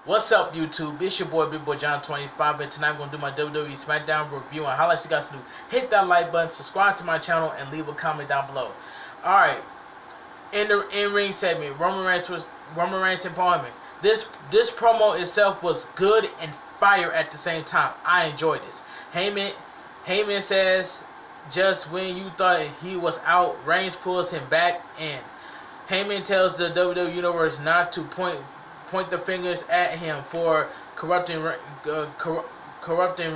What's up, YouTube? It's your boy, Big Boy John 25, and tonight I'm going to do my WWE Smackdown review and highlights you guys to do. Hit that like button, subscribe to my channel, and leave a comment down below. Alright, in the in-ring segment, Roman Reigns and Paul Heyman. This promo itself was good and fire at the same time. I enjoyed this. Heyman says, just when you thought he was out, Reigns pulls him back in. Heyman tells the WWE Universe not to point the fingers at him for corrupting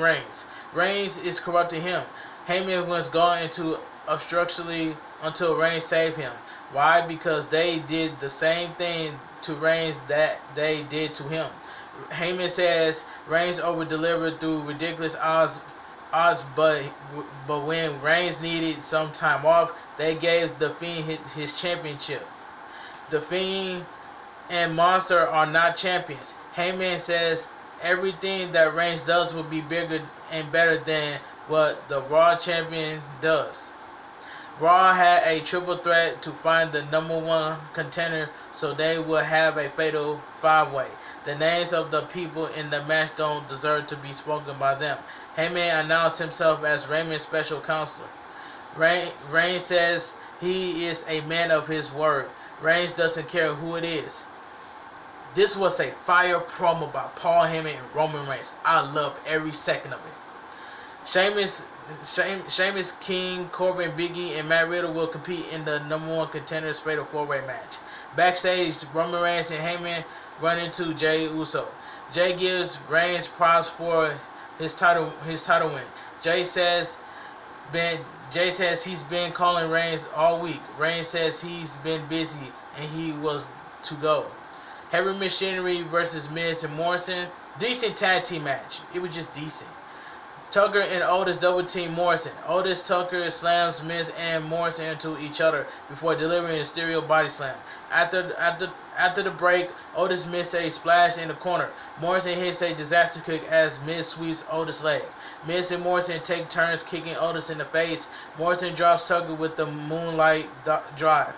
Reigns. Reigns is corrupting him. Heyman was going into obstructionally until Reigns saved him. Why? Because they did the same thing to Reigns that they did to him. Heyman says Reigns over-delivered through ridiculous odds, but when Reigns needed some time off, they gave The Fiend his championship. The Fiend and Monster are not champions. Heyman says everything that Reigns does will be bigger and better than what the Raw champion does. Raw had a triple threat to find the #1 contender, so they will have a fatal 5-way. The names of the people in the match don't deserve to be spoken by them. Heyman announced himself as Raymond's special counselor. Reigns says he is a man of his word. Reigns doesn't care who it is. This was a fire promo by Paul Heyman and Roman Reigns. I love every second of it. Sheamus, King, Corbin, Big E, and Matt Riddle will compete in the #1 contenders fatal 4-way match. Backstage, Roman Reigns and Heyman run into Jey Uso. Jey gives Reigns props for his title win. Jey says he's been calling Reigns all week. Reigns says he's been busy and he was to go. Heavy Machinery versus Miz and Morrison. Decent tag team match. It was just decent. Tucker and Otis double team Morrison. Tucker slams Miz and Morrison into each other before delivering a stereo body slam. After the break, Otis missed a splash in the corner. Morrison hits a disaster kick as Miz sweeps Otis' leg. Miz and Morrison take turns kicking Otis in the face. Morrison drops Tucker with the Moonlight Drive.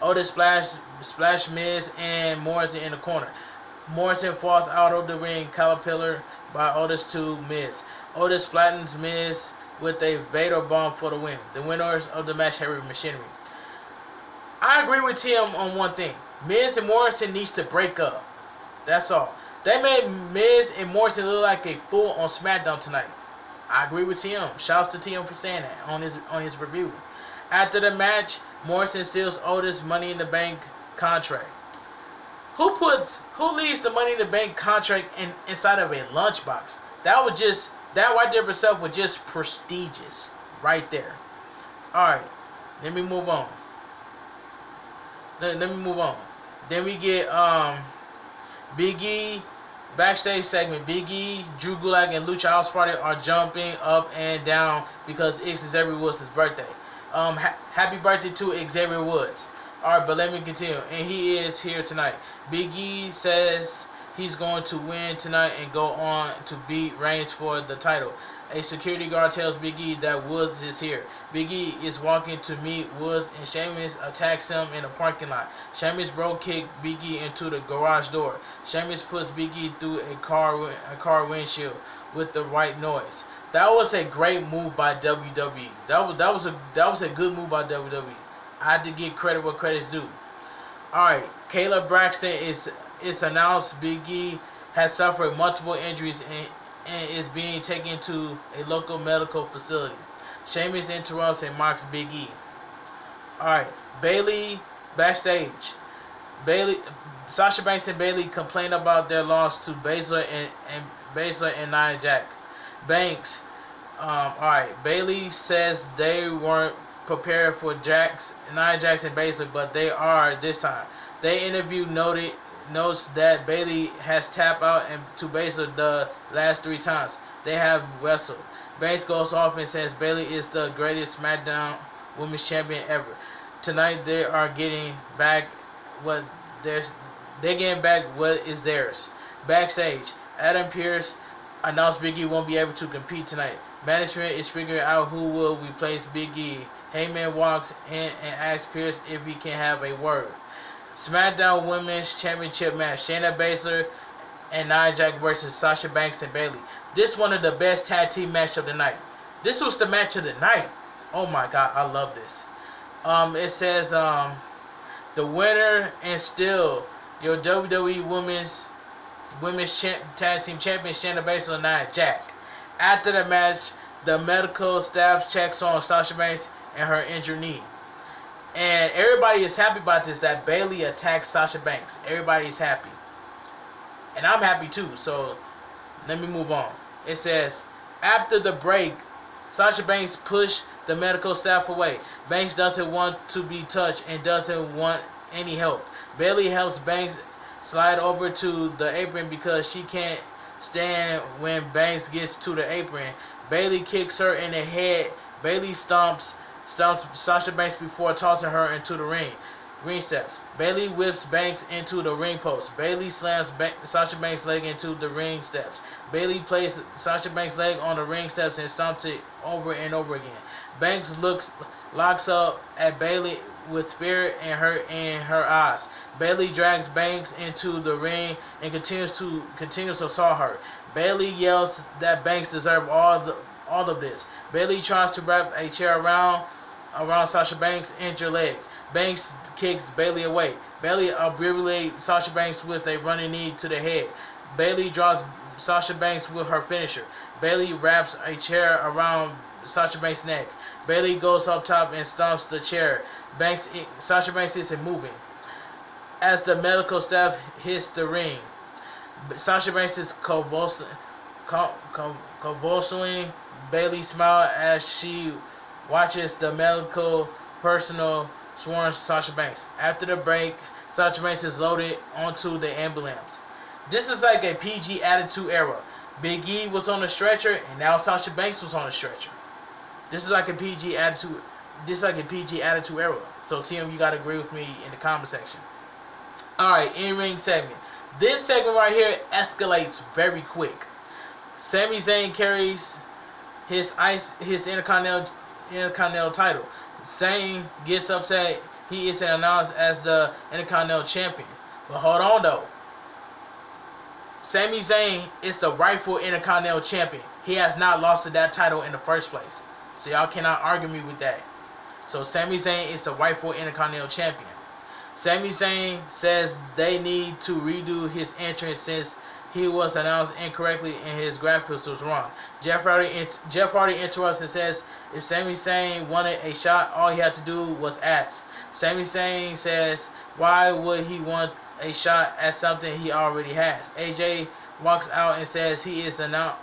Otis splash Miz and Morrison in the corner. Morrison falls out of the ring, caterpillar by Otis to Miz. Otis flattens Miz with a Vader bomb for the win. The winners of the match, Heavy Machinery. I agree with Tim on one thing. Miz and Morrison needs to break up. That's all. They made Miz and Morrison look like a fool on SmackDown tonight. I agree with Tim. Shouts to Tim for saying that on his review. After the match, Morrison steals Otis' Money in the Bank contract. Who leaves the Money in the Bank contract inside of a lunchbox? That right there itself was just prestigious, right there. All right, let me move on. Then we get Big E backstage segment. Big E, Drew Gulak, and Lucha House Party are jumping up and down because it's Xavier Woods' birthday. Happy birthday to Xavier Woods. Alright, but let me continue. And he is here tonight. Big E says he's going to win tonight and go on to beat Reigns for the title. A security guard tells Big E that Woods is here. Big E is walking to meet Woods and Sheamus attacks him in the parking lot. Sheamus bro kick Big E into the garage door. Sheamus puts Big E through a car windshield with the right noise. That was a great move by WWE. That was a good move by WWE. I had to give credit where credit's due. Alright, Kayla Braxton is announced Big E has suffered multiple injuries and is being taken to a local medical facility. Sheamus interrupts and mocks Big E. Alright, Bayley backstage. Sasha Banks and Bayley complain about their loss to Baszler and Nia Jax. Banks, Bayley says they weren't prepared for Nia Jax and Baszler, but they are this time. They interview notes that Bayley has tapped out to Baszler the last 3 times they have wrestled. Banks goes off and says Bayley is the greatest SmackDown Women's Champion ever. Tonight they are getting back what is theirs. Backstage, Adam Pearce announced Big E won't be able to compete tonight. Management is figuring out who will replace Big E. Heyman walks in and asks Pearce if he can have a word. SmackDown Women's Championship match. Shayna Baszler and Nia Jax versus Sasha Banks and Bayley. This one of the best tag team match of the night. This was the match of the night. Oh my god, I love this. It says the winner and still your WWE Women's Tag Team Champion Shayna Baszler and Nia Jax. After the match, the medical staff checks on Sasha Banks and her injured knee. And everybody is happy about this, that Bayley attacks Sasha Banks. Everybody is happy. And I'm happy too, so let me move on. It says, after the break, Sasha Banks pushed the medical staff away. Banks doesn't want to be touched and doesn't want any help. Bayley helps Banks slide over to the apron because she can't stand when Banks gets to the apron. Bayley kicks her in the head. Bayley stomps Sasha Banks before tossing her into the ring steps. Bayley whips Banks into the ring post. Bayley slams Sasha Banks' leg into the ring steps. Bayley places Sasha Banks' leg on the ring steps and stomps it over and over again. Banks locks up at Bayley with fear in her eyes. Bayley drags Banks into the ring and continues to assault her. Bayley yells that Banks deserves all of this. Bayley tries to wrap a chair around Sasha Banks' injured leg. Banks kicks Bayley away. Bayley obliterates Sasha Banks with a running knee to the head. Bayley draws Sasha Banks with her finisher. Bayley wraps a chair around Sasha Banks' neck. Bayley goes up top and stomps the chair. Sasha Banks isn't moving. As the medical staff hits the ring, Sasha Banks is convulsing. Bayley smiles as she watches the medical personnel swarm Sasha Banks. After the break, Sasha Banks is loaded onto the ambulance. This is like a PG Attitude Era. Big E was on the stretcher, and now Sasha Banks was on the stretcher. This is like a PG Attitude. This is like a PG Attitude Era. So Tim, you gotta agree with me in the comment section. All right, in-ring segment. This segment right here escalates very quick. Sami Zayn carries his Intercontinental title. Zayn gets upset. He isn't announced as the Intercontinental Champion. But hold on though. Sami Zayn is the rightful Intercontinental Champion. He has not lost that title in the first place. So y'all cannot argue me with that. So Sami Zayn is the rightful Intercontinental Champion. Sami Zayn says they need to redo his entrance since he was announced incorrectly and his graphics was wrong. Jeff Hardy interrupts and says if Sami Zayn wanted a shot, all he had to do was ask. Sami Zayn says why would he want a shot at something he already has? AJ walks out and says he is the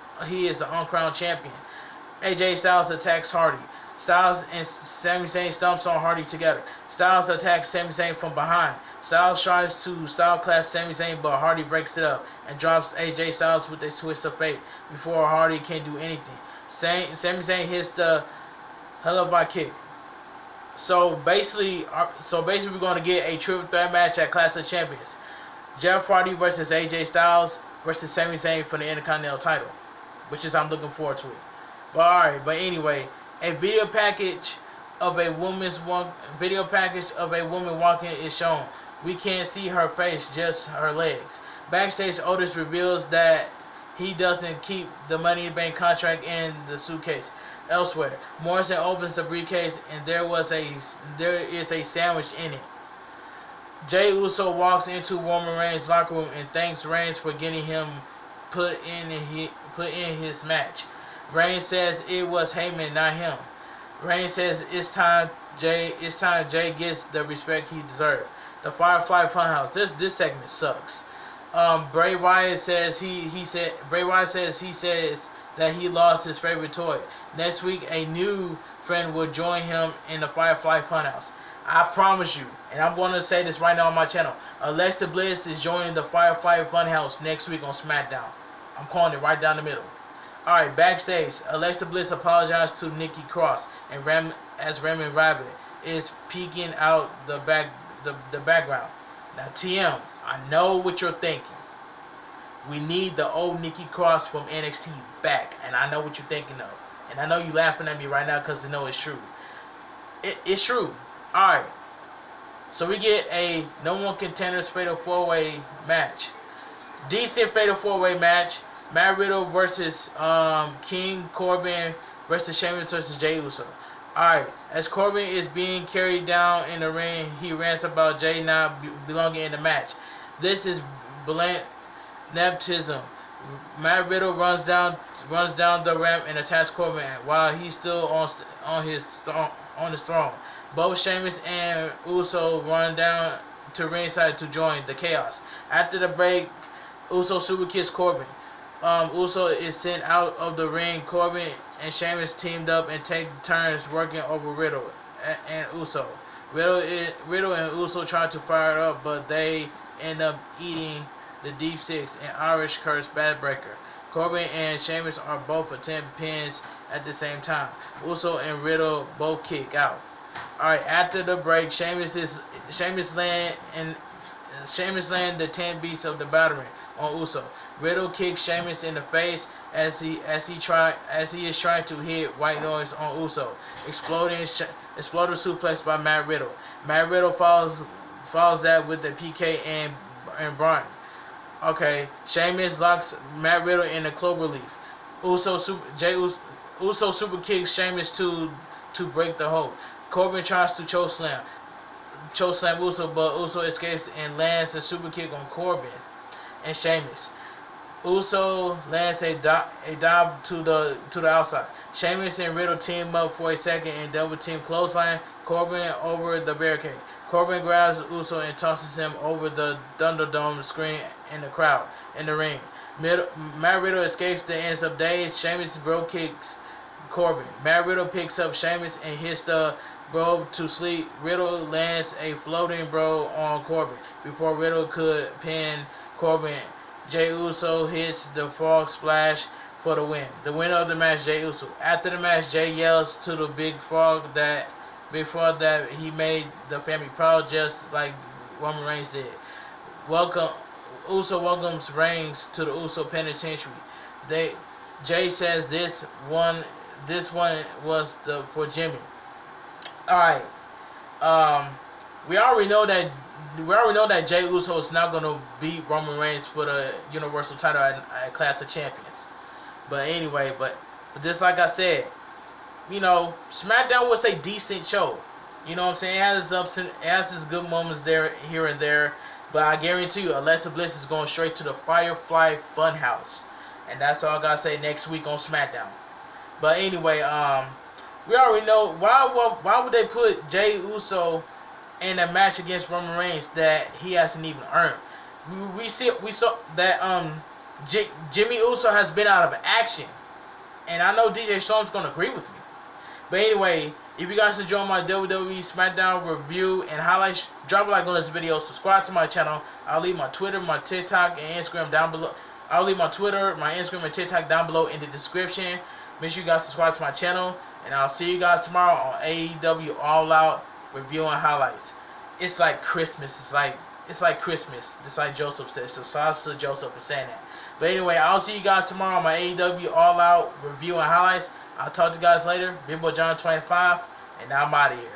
uncrowned champion. AJ Styles attacks Hardy. Styles and Sami Zayn stomps on Hardy together. Styles attacks Sami Zayn from behind. Styles tries to style class Sami Zayn, but Hardy breaks it up and drops AJ Styles with a twist of fate before Hardy can do anything. Sami Zayn hits the hell of a kick. So basically we're going to get a triple threat match at Clash of Champions. Jeff Hardy versus AJ Styles versus Sami Zayn for the Intercontinental title, which is I'm looking forward to it. But anyway, a video package of a woman walking is shown. We can't see her face, just her legs. Backstage, Otis reveals that he doesn't keep the Money in the Bank contract in the suitcase. Elsewhere, Morrison opens the briefcase and there is a sandwich in it. Jey Uso walks into Roman Reigns' locker room and thanks Reigns for getting him put in his match. Reigns says it was Heyman, not him. Reigns says it's time Jey gets the respect he deserves. The Firefly Funhouse. This segment sucks. Bray Wyatt says he says that he lost his favorite toy. Next week, a new friend will join him in the Firefly Funhouse. I promise you, and I'm going to say this right now on my channel, Alexa Bliss is joining the Firefly Funhouse next week on SmackDown. I'm calling it right down the middle. Alright, backstage, Alexa Bliss apologized to Nikki Cross, and Raymond Rabbit is peeking out the background. Now, TM, I know what you're thinking. We need the old Nikki Cross from NXT back, and I know what you're thinking of. And I know you're laughing at me right now because you know it's true. It's true. Alright, so we get a No One Contenders Fatal 4-Way match. Decent fatal 4-way match. Matt Riddle versus King Corbin versus Sheamus versus Jey Uso. Alright, as Corbin is being carried down in the ring, he rants about Jey not belonging in the match. This is blatant nepotism. Matt Riddle runs down the ramp and attacks Corbin while he's still on his throne. Both Sheamus and Uso run down to ringside to join the chaos. After the break, Uso super kicks Corbin. Uso is sent out of the ring. Corbin and Sheamus teamed up and take turns working over Riddle and Uso. Riddle and Uso try to fire it up, but they end up eating the Deep Six and Irish Curse Backbreaker. Corbin and Sheamus are both attempt pins at the same time. Uso and Riddle both kick out. Alright, after the break, Sheamus land the 10 beats of the battery on Uso. Riddle kicks Sheamus in the face as he is trying to hit white noise on Uso. Exploder suplex by Matt Riddle. Matt Riddle follows that with the PK and Braun. Okay, Sheamus locks Matt Riddle in a cloverleaf. Uso super kicks Sheamus to break the hold. Corbin tries to chokeslam Uso, but Uso escapes and lands a super kick on Corbin and Sheamus. Uso lands a dive to the outside. Sheamus and Riddle team up for a second and double team clothesline Corbin over the barricade. Corbin grabs Uso and tosses him over the Thunderdome screen in the crowd in the ring. Matt Riddle escapes the ends of days. Sheamus bro kicks Corbin. Matt Riddle picks up Sheamus and hits the bro to sleep. Riddle lands a floating bro on Corbin before Riddle could pin Corbin. Jey Uso hits the frog splash for the win. The winner of the match, Jey Uso. After the match, Jey yells to the big frog that he made the family proud, just like Roman Reigns did. Uso welcomes Reigns to the Uso Penitentiary. Jey says this one was for Jimmy. Alright. We already know that Jey Uso is not gonna beat Roman Reigns for the Universal title at Clash of Champions. But anyway, but just like I said, SmackDown was a decent show. You know what I'm saying? It has its ups and it has its good moments there, here and there. But I guarantee you, Alexa Bliss is going straight to the Firefly Funhouse. And that's all I gotta say next week on SmackDown. But anyway, we already know why would they put Jey Uso in a match against Roman Reigns that he hasn't even earned. We saw that Jimmy Uso has been out of action, and I know DJ Storm's gonna agree with me. But anyway, if you guys enjoy my WWE Smackdown review and highlights, drop a like on this video, subscribe to my channel. I'll leave my Twitter, my TikTok, and Instagram down below. I'll leave my Twitter, my Instagram, and TikTok down below in the description. Make sure you guys subscribe to my channel, and I'll see you guys tomorrow on AEW All Out reviewing highlights. It's like Christmas. It's like Christmas, just like Joseph said. So shout out to Joseph for saying that. But anyway, I'll see you guys tomorrow on my AEW All Out review and highlights. I'll talk to you guys later. Big Boy John 25, and I'm out of here.